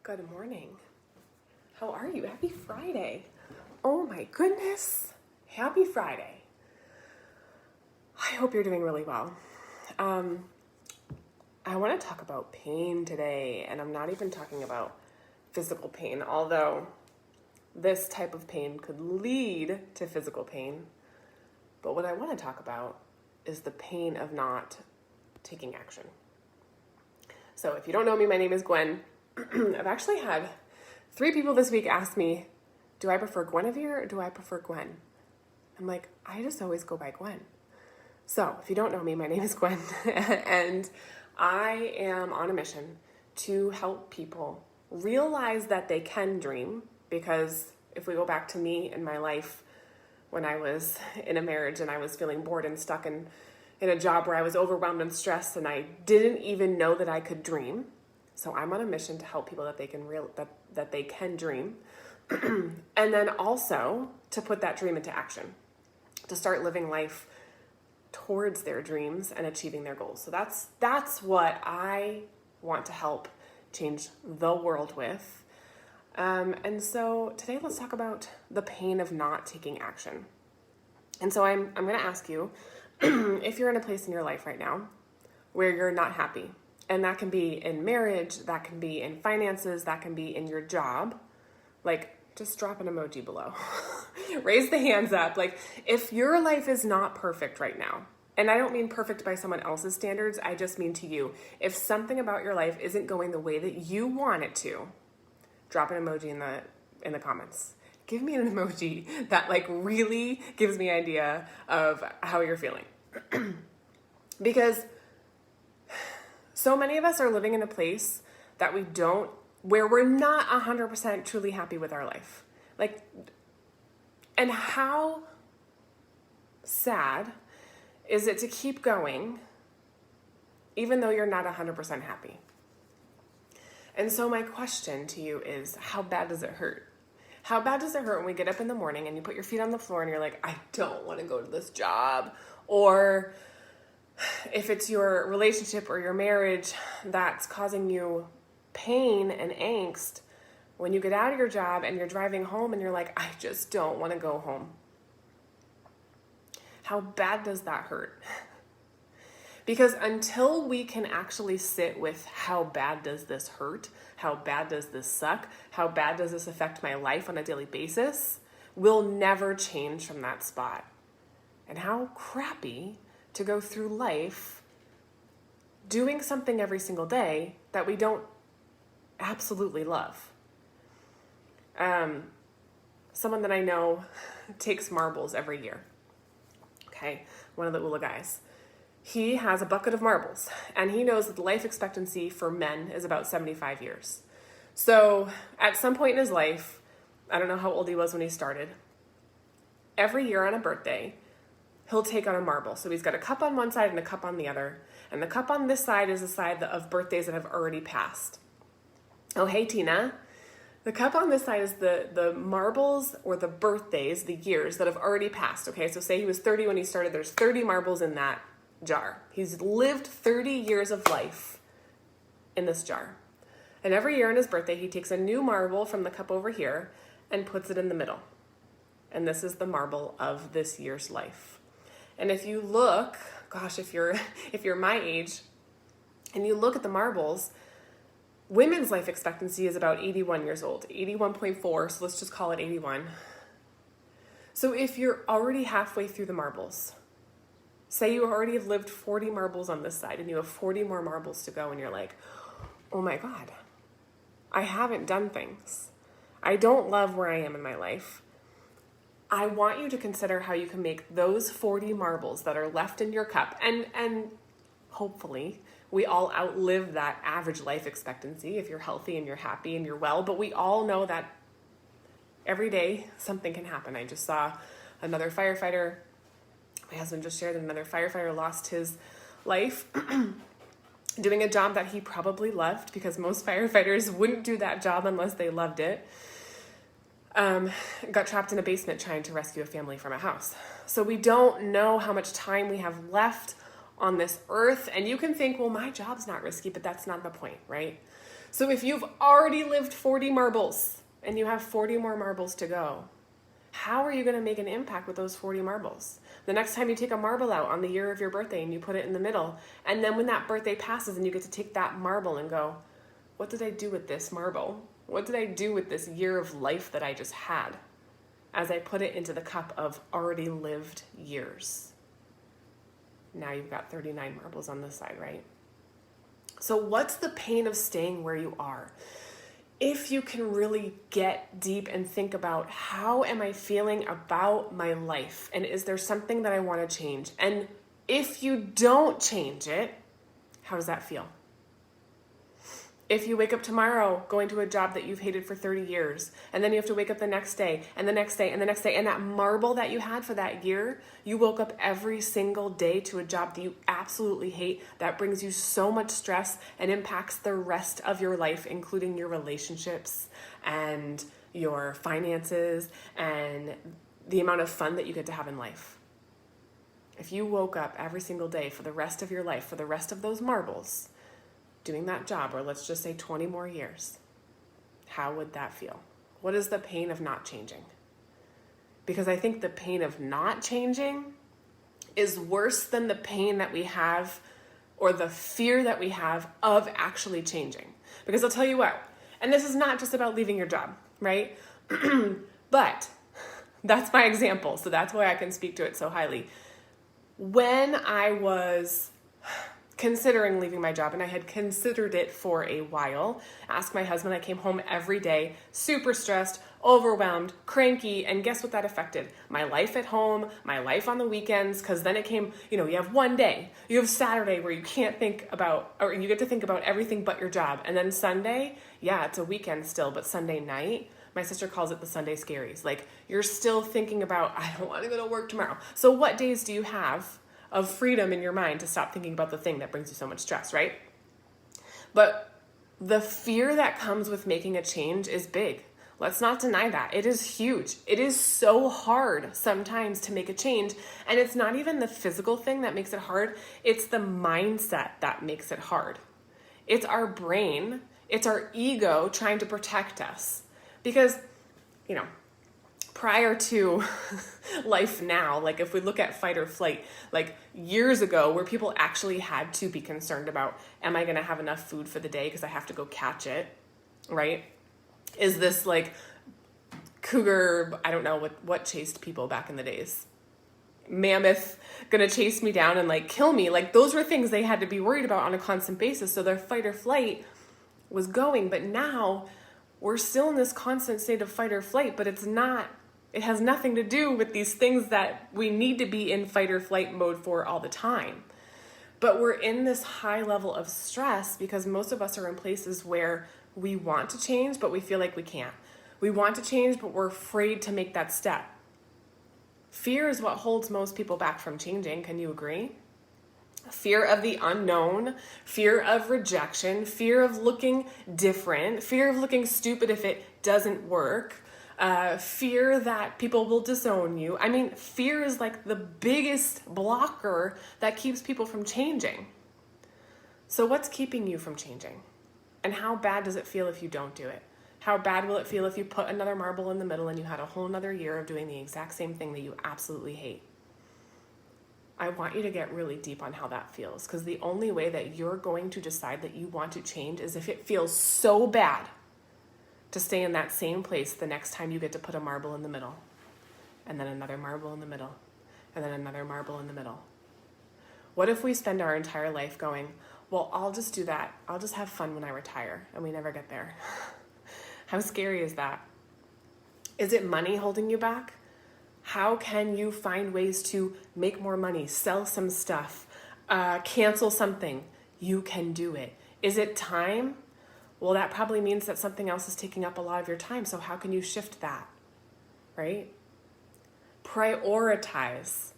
Good morning. How are you? Happy Friday. Oh my goodness. Happy Friday. I hope you're doing really well. I want to talk about pain today, and I'm not even talking about physical pain, although this type of pain could lead to physical pain. But what I want to talk about is the pain of not taking action. So if you don't know me, my name is Gwen. I've actually had 3 people this week ask me, do I prefer Guinevere or do I prefer Gwen? I'm like, I just always go by Gwen. So if you don't know me, my name is Gwen, and I am on a mission to help people realize that they can dream, because if we go back to me in my life when I was in a marriage and I was feeling bored and stuck in a job where I was overwhelmed and stressed and I didn't even know that I could dream. So I'm on a mission to help people that they can that they can dream, and then also to put that dream into action, to start living life towards their dreams and achieving their goals. So that's what I want to help change the world with. And so today let's talk about the pain of not taking action. And so I'm going to ask you, if you're in a place in your life right now where you're not happy, and that can be in marriage, that can be in finances, that can be in your job, like just drop an emoji below. Raise the hands up. Like if your life is not perfect right now, and I don't mean perfect by someone else's standards, I just mean to you, if something about your life isn't going the way that you want it to, drop an emoji in the comments. Give me an emoji that like really gives me an idea of how you're feeling. Because so many of us are living in a place that where we're not 100% truly happy with our life. Like, and how sad is it to keep going even though you're not 100% happy? And so my question to you is, how bad does it hurt? How bad does it hurt when we get up in the morning and you put your feet on the floor and you're like, I don't want to go to this job? Or if it's your relationship or your marriage that's causing you pain and angst, when you get out of your job and you're driving home and you're like, I just don't want to go home. How bad does that hurt? Because until we can actually sit with how bad does this hurt, how bad does this suck, how bad does this affect my life on a daily basis, we'll never change from that spot. And how crappy to go through life doing something every single day that we don't absolutely love. Someone that I know takes marbles every year. Okay, one of the Ula guys. He has a bucket of marbles, and he knows that the life expectancy for men is about 75 years. So at some point in his life, I don't know how old he was when he started, every year on a birthday, he'll take on a marble. So he's got a cup on one side and a cup on the other. And the cup on this side is the side of birthdays that have already passed. Oh, hey, Tina. The cup on this side is the marbles or the birthdays, the years that have already passed. Okay, so say he was 30 when he started. There's 30 marbles in that jar. He's lived 30 years of life in this jar. And every year on his birthday, he takes a new marble from the cup over here and puts it in the middle. And this is the marble of this year's life. And if you look, gosh, if you're my age and you look at the marbles, women's life expectancy is about 81 years old, 81.4, so let's just call it 81. So if you're already halfway through the marbles, say you already have lived 40 marbles on this side and you have 40 more marbles to go and you're like, oh my God, I haven't done things. I don't love where I am in my life. I want you to consider how you can make those 40 marbles that are left in your cup, and hopefully we all outlive that average life expectancy if you're healthy and you're happy and you're well, but we all know that every day something can happen. I just saw another firefighter, my husband just shared that another firefighter lost his life doing a job that he probably loved, because most firefighters wouldn't do that job unless they loved it. Got trapped in a basement trying to rescue a family from a house. So we don't know how much time we have left on this earth. And you can think, well, my job's not risky, but that's not the point, right? So if you've already lived 40 marbles and you have 40 more marbles to go, how are you going to make an impact with those 40 marbles? The next time you take a marble out on the year of your birthday and you put it in the middle, and then when that birthday passes and you get to take that marble and go, what did I do with this marble? What did I do with this year of life that I just had as I put it into the cup of already lived years? Now you've got 39 marbles on this side, right? So what's the pain of staying where you are? If you can really get deep and think about, how am I feeling about my life? And is there something that I want to change? And if you don't change it, how does that feel? If you wake up tomorrow going to a job that you've hated for 30 years, and then you have to wake up the next day, and the next day, and the next day, and that marble that you had for that year, you woke up every single day to a job that you absolutely hate, that brings you so much stress and impacts the rest of your life, including your relationships and your finances and the amount of fun that you get to have in life. If you woke up every single day for the rest of your life, for the rest of those marbles, doing that job, or let's just say 20 more years, how would that feel? What is the pain of not changing? Because I think the pain of not changing is worse than the pain that we have, or the fear that we have of actually changing. Because I'll tell you what, and this is not just about leaving your job, right? But that's my example, so that's why I can speak to it so highly. When I was considering leaving my job, and I had considered it for a while, ask my husband, I came home every day, super stressed, overwhelmed, cranky, and guess what that affected? My life at home, my life on the weekends, because then it came, you have one day, you have Saturday where you can't think about, or you get to think about everything but your job, and then Sunday, yeah, it's a weekend still, but Sunday night, my sister calls it the Sunday scaries. Like, you're still thinking about, I don't want to go to work tomorrow. So what days do you have of freedom in your mind to stop thinking about the thing that brings you so much stress, right? But the fear that comes with making a change is big. Let's not deny that. It is huge. It is so hard sometimes to make a change. And it's not even the physical thing that makes it hard. It's the mindset that makes it hard. It's our brain. It's our ego trying to protect us. Because, prior to life now, like if we look at fight or flight, like years ago where people actually had to be concerned about, am I going to have enough food for the day because I have to go catch it, right? Is this like cougar, I don't know what chased people back in the days, mammoth going to chase me down and like kill me? Like those were things they had to be worried about on a constant basis. So their fight or flight was going, but now we're still in this constant state of fight or flight, but it has nothing to do with these things that we need to be in fight or flight mode for all the time. But we're in this high level of stress because most of us are in places where we want to change, but we feel like we can't. We want to change, but we're afraid to make that step. Fear is what holds most people back from changing. Can you agree? Fear of the unknown, fear of rejection, fear of looking different, fear of looking stupid if it doesn't work, fear that people will disown you. I mean, fear is like the biggest blocker that keeps people from changing. So what's keeping you from changing? And how bad does it feel if you don't do it? How bad will it feel if you put another marble in the middle and you had a whole nother year of doing the exact same thing that you absolutely hate? I want you to get really deep on how that feels, because the only way that you're going to decide that you want to change is if it feels so bad to stay in that same place the next time you get to put a marble in the middle, and then another marble in the middle, and then another marble in the middle. What if we spend our entire life going, well, I'll just do that. I'll just have fun when I retire, and we never get there? How scary is that? Is it money holding you back? How can you find ways to make more money, sell some stuff, cancel something? You can do it. Is it time? Well, that probably means that something else is taking up a lot of your time. So how can you shift that, right? Prioritize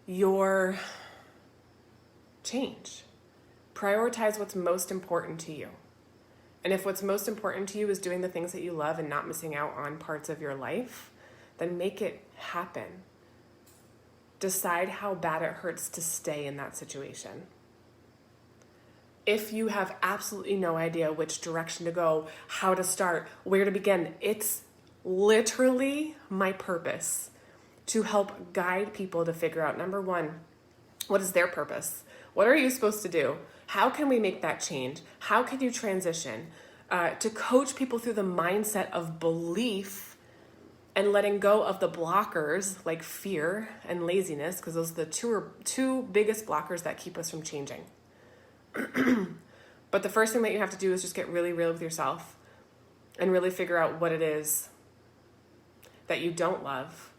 your change. Prioritize what's most important to you. And if what's most important to you is doing the things that you love and not missing out on parts of your life, then make it happen. Decide how bad it hurts to stay in that situation. if you have absolutely no idea which direction to go, how to start, where to begin, it's literally my purpose to help guide people to figure out, number one, what is their purpose? What are you supposed to do? How can we make that change? How can you transition? To coach people through the mindset of belief and letting go of the blockers like fear and laziness, because those are the two biggest blockers that keep us from changing. But the first thing that you have to do is just get really real with yourself and really figure out what it is that you don't love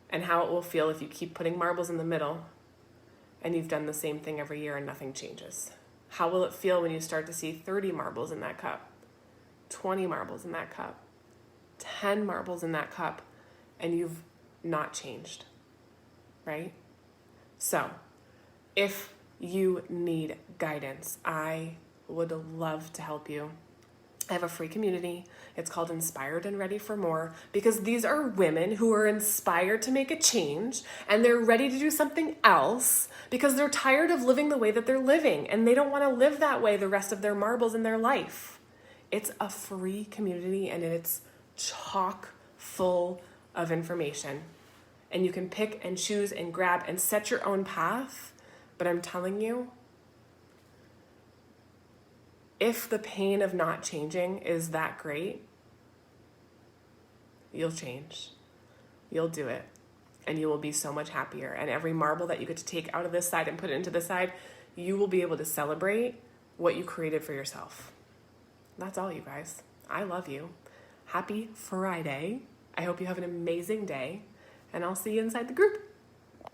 and how it will feel if you keep putting marbles in the middle and you've done the same thing every year and nothing changes. How will it feel when you start to see 30 marbles in that cup, 20 marbles in that cup, 10 marbles in that cup, and you've not changed, right? So if you need guidance, I would love to help you. I have a free community. It's called Inspired and Ready for More, because these are women who are inspired to make a change and they're ready to do something else because they're tired of living the way that they're living and they don't want to live that way the rest of their marbles in their life. It's a free community and it's chock full of information. And you can pick and choose and grab and set your own path. But I'm telling you, if the pain of not changing is that great, you'll change. You'll do it. And you will be so much happier. And every marble that you get to take out of this side and put it into this side, you will be able to celebrate what you created for yourself. That's all, you guys. I love you. Happy Friday. I hope you have an amazing day. And I'll see you inside the group.